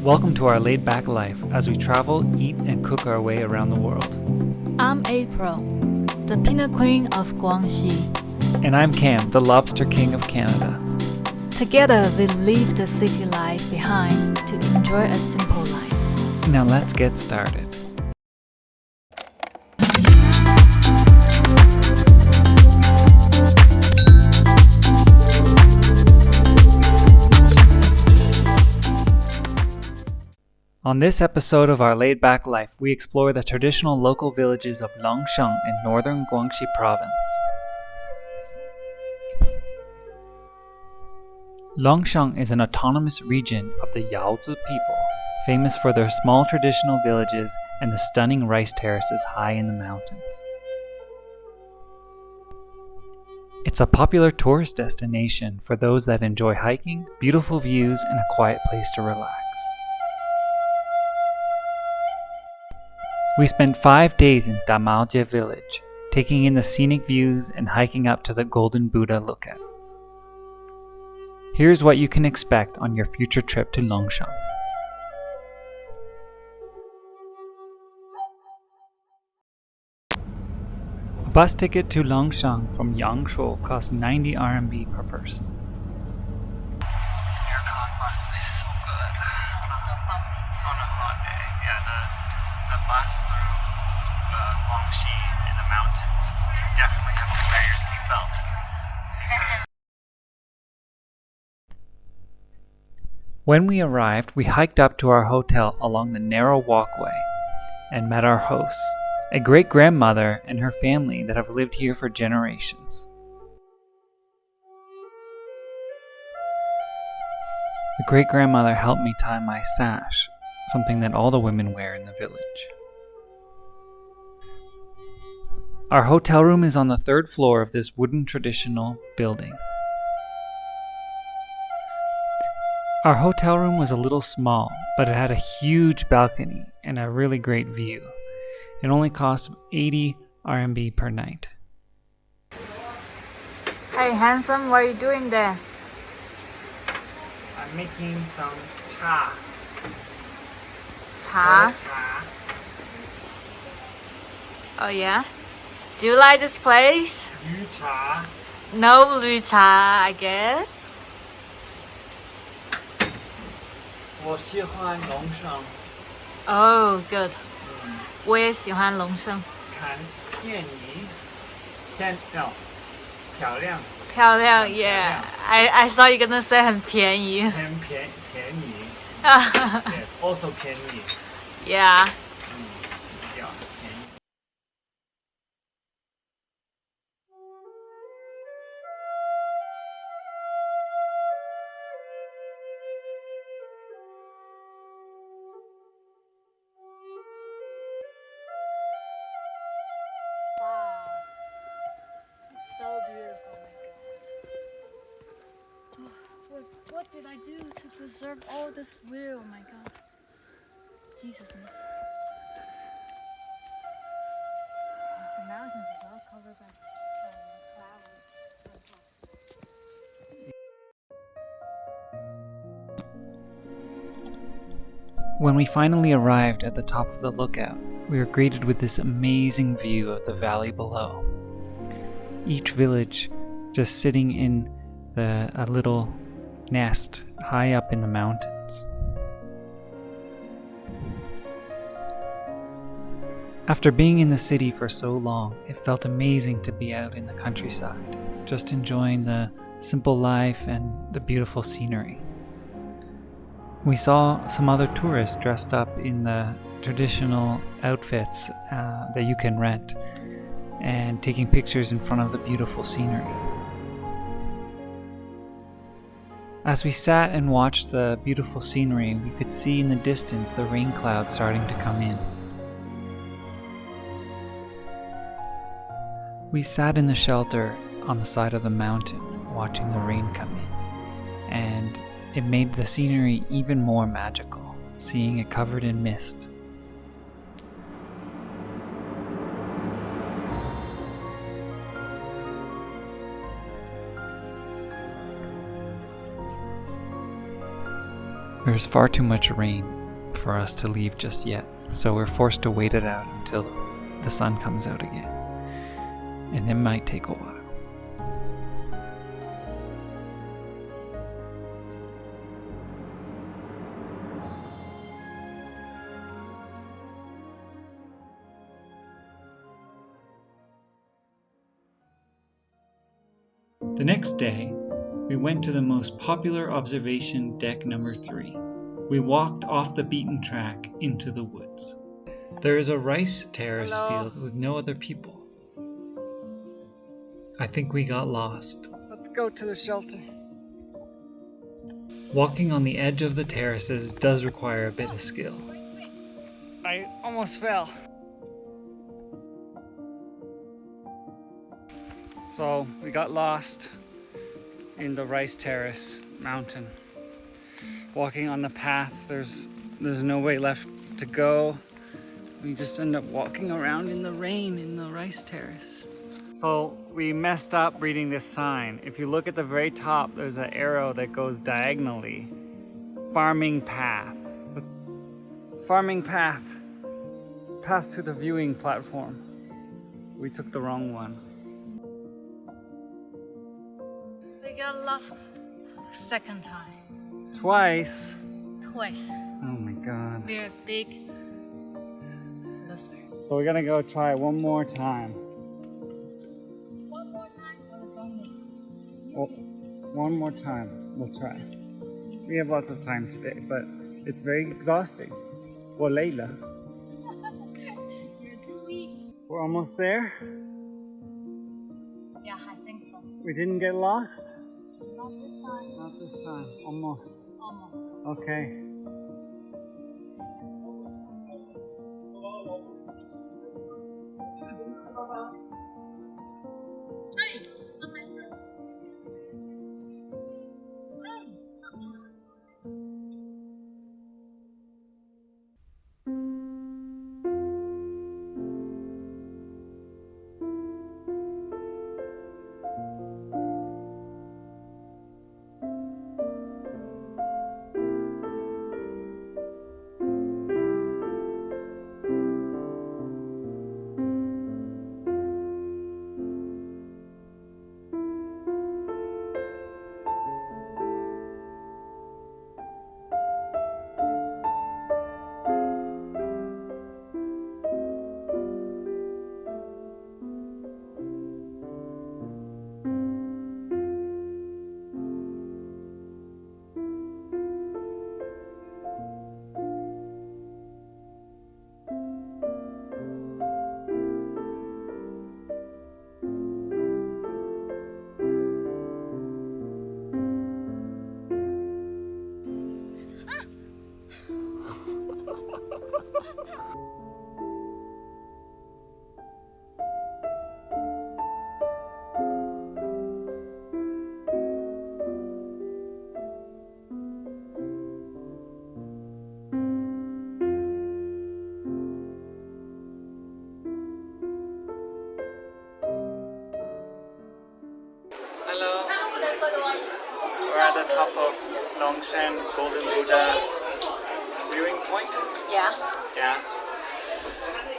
Welcome to our laid-back life as we travel, eat, and cook our way around the world. I'm April, the peanut queen of Guangxi. And I'm Cam, the lobster king of Canada. Together, we leave the city life behind to enjoy a simple life. Now let's get started. On this episode of our laid-back life, we explore the traditional local villages of Longsheng in northern Guangxi Province. Longsheng is an autonomous region of the Yaozi people, famous for their small traditional villages and the stunning rice terraces high in the mountains. It's a popular tourist destination for those that enjoy hiking, beautiful views, and a quiet place to relax. We spent 5 days in Yaozi village, taking in the scenic views and hiking up to the Golden Buddha lookout. Here's what you can expect on your future trip to Longsheng. A bus ticket to Longsheng from Yangshuo costs 90 RMB per person. Aircon bus is so good. It's so bumpy too. On a hot day, the bus through Guangxi in the mountains. You definitely have to wear your seatbelt. When we arrived, we hiked up to our hotel along the narrow walkway and met our hosts, a great-grandmother and her family that have lived here for generations. The great-grandmother helped me tie my sash, something that all the women wear in the village. Our hotel room is on the 3rd floor of this wooden traditional building. Our hotel room was a little small, but it had a huge balcony and a really great view. It only cost 80 RMB per night. Hey, handsome, what are you doing there? I'm making some cha. Cha? Oh yeah? Do you like this place? Yu cha. No blue cha, I guess. 我喜欢龙胜 Oh, good. 我也喜欢龙胜。看便宜漂亮漂亮 yeah. I saw you gonna say 很便宜。便宜 Yes, also 便宜 Yeah. 比较便宜 Wow. It's so beautiful, my God. What did I do to deserve all this view, my God? Jesus. The mountains is all covered by clouds. When we finally arrived at the top of the lookout, we were greeted with this amazing view of the valley below. Each village just sitting in a little nest high up in the mountains. After being in the city for so long, it felt amazing to be out in the countryside, just enjoying the simple life and the beautiful scenery. We saw some other tourists dressed up in the traditional outfits that you can rent and taking pictures in front of the beautiful scenery. As we sat and watched the beautiful scenery, we could see in the distance the rain clouds starting to come in. We sat in the shelter on the side of the mountain watching the rain come in, and it made the scenery even more magical, seeing it covered in mist. There's far too much rain for us to leave just yet, so we're forced to wait it out until the sun comes out again. And it might take a while. The next day, we went to the most popular observation deck number 3. We walked off the beaten track into the woods. There is a rice terrace field with no other people. I think we got lost. Let's go to the shelter. Walking on the edge of the terraces does require a bit of skill. I almost fell. So we got lost in the rice terrace mountain. Walking on the path, there's no way left to go. We just end up walking around in the rain in the rice terrace. So we messed up reading this sign. If you look at the very top, there's an arrow that goes diagonally. Farming path. Farming path. Path to the viewing platform. We took the wrong one. We got lost second time. Twice. Twice. Oh my god. We're big loser. So we're gonna go try one more time. One more time for the bunny. One more time, we'll try. We have lots of time today, but it's very exhausting. Well, Layla. You're too weak. We're almost there. Yeah, I think so. We didn't get lost? Not this time. Not this time, almost. Almost. Okay. Hello. We're at the top of Longsheng Golden Buddha viewing point. Yeah. Yeah.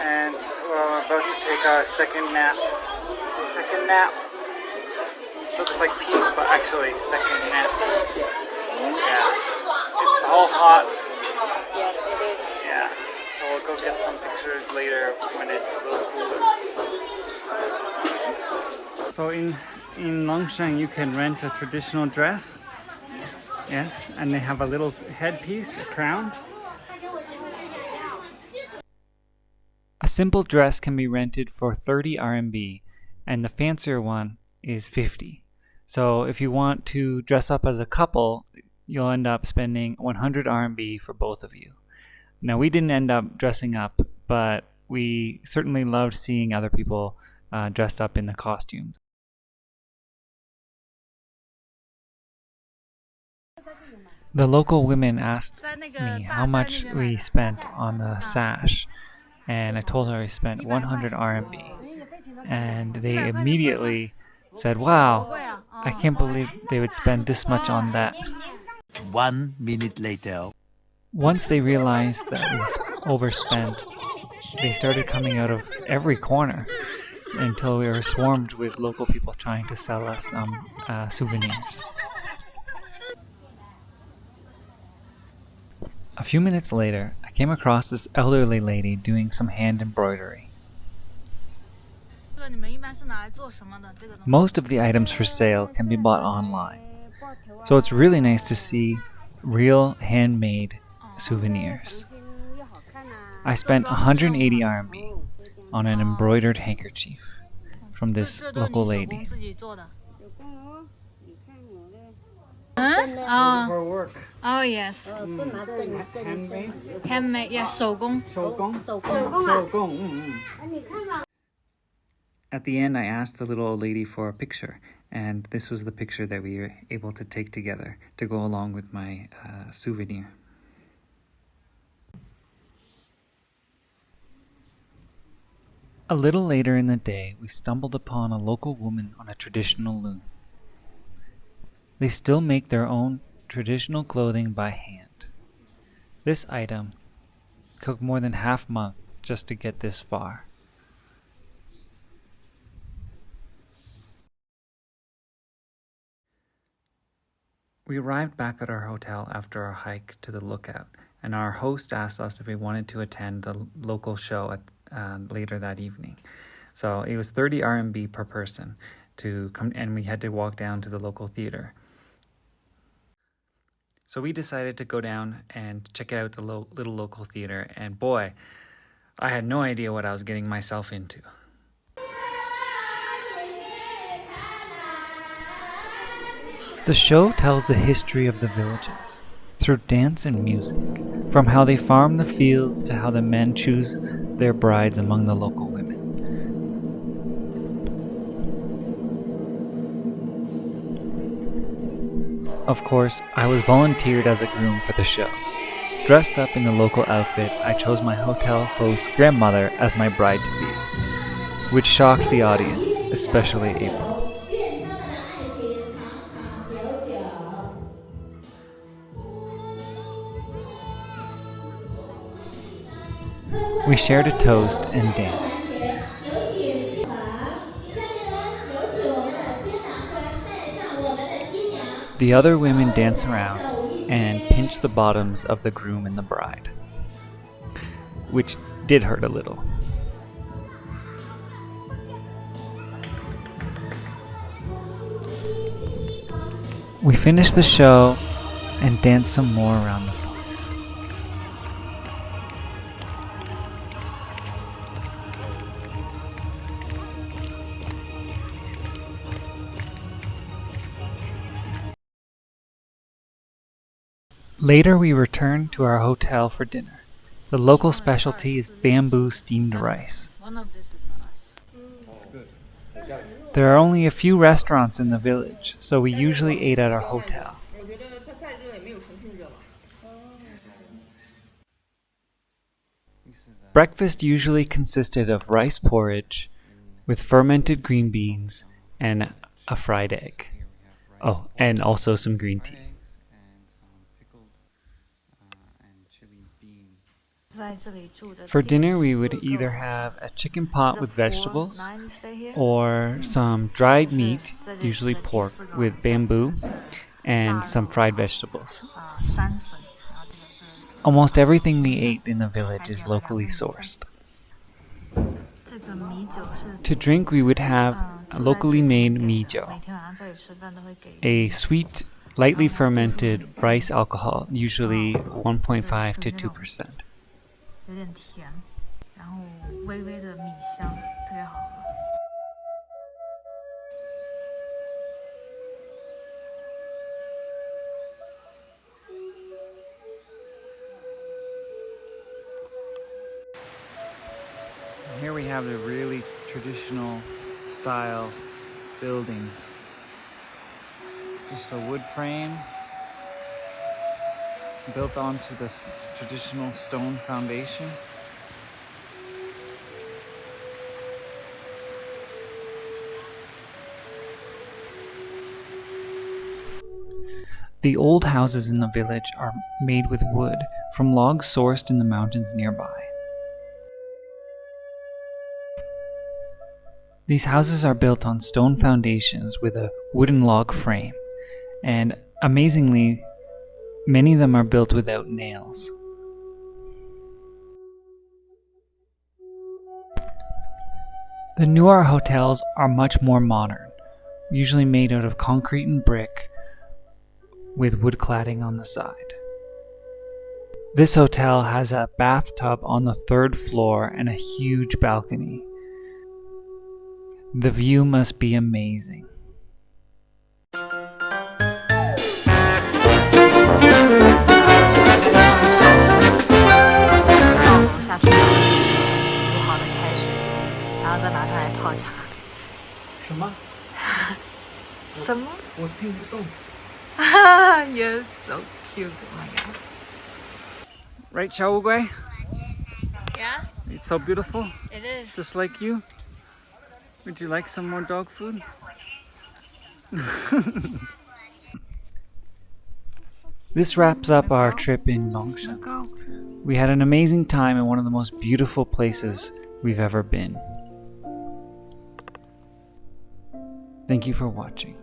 And we're about to take our second nap. Second nap. Looks like peace, but actually second nap. Yeah. It's all hot. Yes, it is. Yeah. So we'll go get some pictures later when it's a little cooler. So in Longsheng you can rent a traditional dress. Yes. Yes, and they have a little headpiece, a crown. A simple dress can be rented for 30 RMB, and the fancier one is 50. So if you want to dress up as a couple, you'll end up spending 100 RMB for both of you. Now, we didn't end up dressing up, but we certainly loved seeing other people dressed up in the costumes. The local women asked me how much we spent on the sash, and I told her I spent 100 RMB. And they immediately said, wow, I can't believe they would spend this much on that. 1 minute later. Once they realized that we overspent, they started coming out of every corner until we were swarmed with local people trying to sell us some souvenirs. A few minutes later, I came across this elderly lady doing some hand embroidery. Most of the items for sale can be bought online, so it's really nice to see real handmade souvenirs. I spent 180 RMB on an embroidered handkerchief from this local lady. Her work. Oh yes. Handmade. Handmade, yeah, 手工. At the end, I asked the little old lady for a picture, and this was the picture that we were able to take together to go along with my souvenir. A little later in the day, we stumbled upon a local woman on a traditional loom. They still make their own traditional clothing by hand. This item took more than half a month just to get this far. We arrived back at our hotel after our hike to the lookout, and our host asked us if we wanted to attend the local show later that evening. So it was 30 RMB per person to come, and we had to walk down to the local theater. So we decided to go down and check out the little local theater, and boy, I had no idea what I was getting myself into. The show tells the history of the villages through dance and music, from how they farm the fields to how the men choose their brides among the local women. Of course, I was volunteered as a groom for the show. Dressed up in the local outfit, I chose my hotel host's grandmother as my bride to be, which shocked the audience, especially April. We shared a toast and danced. The other women dance around and pinch the bottoms of the groom and the bride, which did hurt a little. We finished the show and danced some more around the fire. Later, we returned to our hotel for dinner. The local specialty is bamboo steamed rice. One of this is nice. There are only a few restaurants in the village, so we usually ate at our hotel. Breakfast usually consisted of rice porridge with fermented green beans and a fried egg. Oh, and also some green tea. For dinner, we would either have a chicken pot with vegetables or some dried meat, usually pork, with bamboo and some fried vegetables. Almost everything we ate in the village is locally sourced. To drink, we would have a locally made mijiu, a sweet, lightly fermented rice alcohol, usually 1.5 to 2%. 有点甜，然后微微的米香，特别好喝。Here we have the really traditional style buildings. Just a wood frame built onto the traditional stone foundation. The old houses in the village are made with wood from logs sourced in the mountains nearby. These houses are built on stone foundations with a wooden log frame, and amazingly, many of them are built without nails. The newer hotels are much more modern, usually made out of concrete and brick with wood cladding on the side. This hotel has a bathtub on the 3rd floor and a huge balcony. The view must be amazing. 下去煮好的开水，然后再拿出来泡茶。什么？什么？我听不懂。You're so cute, oh my god. Right, 小乌龟? Yeah, It's so beautiful, it is. just like you. Would you like some more dog food? This wraps up our trip in Longsheng. We had an amazing time in one of the most beautiful places we've ever been. Thank you for watching.